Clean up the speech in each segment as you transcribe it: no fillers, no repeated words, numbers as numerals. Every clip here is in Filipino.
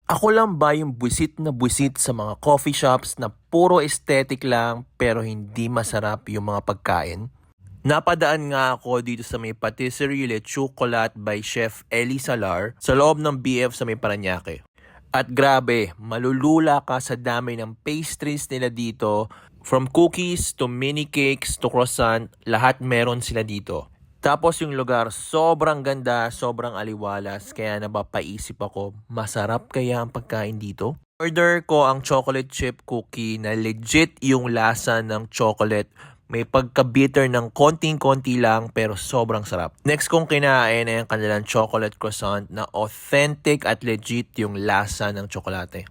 Ako lang ba yung buwisit na buwisit sa mga coffee shops na puro aesthetic lang pero hindi masarap yung mga pagkain? Napadaan nga ako dito sa may Patisserie Le Chocolat by Chef Ellie Salar sa loob ng BF sa may Paranaque. At grabe, malulula ka sa dami ng pastries nila dito. From cookies to mini cakes to croissant, lahat meron sila dito. Tapos yung lugar, sobrang ganda, sobrang aliwalas, kaya napapaisip ako, masarap kaya ang pagkain dito? Order ko ang chocolate chip cookie na legit yung lasa ng chocolate. May pagka-bitter ng konting-konti lang pero sobrang sarap. Next kong kinain ay ang kanilang chocolate croissant na authentic at legit yung lasa ng tsokolate.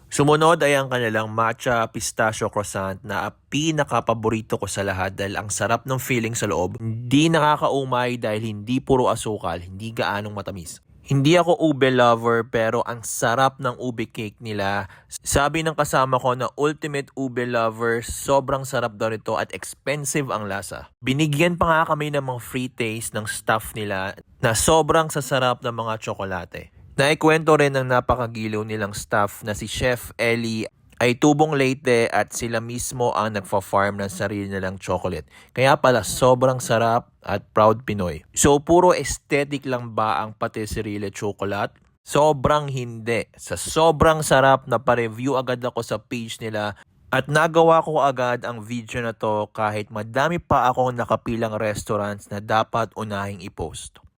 Sumunod ay ang kanilang matcha pistachio croissant na pinaka-paborito ko sa lahat dahil ang sarap ng feeling sa loob. Hindi nakakaumay dahil hindi puro asukal, hindi gaanong matamis. Hindi ako ube lover pero ang sarap ng ube cake nila. Sabi ng kasama ko na ultimate ube lover, sobrang sarap daw nito at expensive ang lasa. Binigyan pa nga kami ng mga free taste ng staff nila na sobrang sasarap ng mga tsokolate. Naikwento rin ng napakagiliw nilang staff na si Chef Ellie ay tubong Leyte at sila mismo ang nagfa-farm ng sarili nilang chocolate. Kaya pala sobrang sarap at proud Pinoy. So puro aesthetic lang ba ang Patisserie Le Chocolat? Sobrang hindi. Sa sobrang sarap na pa-review agad ako sa page nila at nagawa ko agad ang video na to kahit madami pa akong nakapilang restaurants na dapat unahing i-post.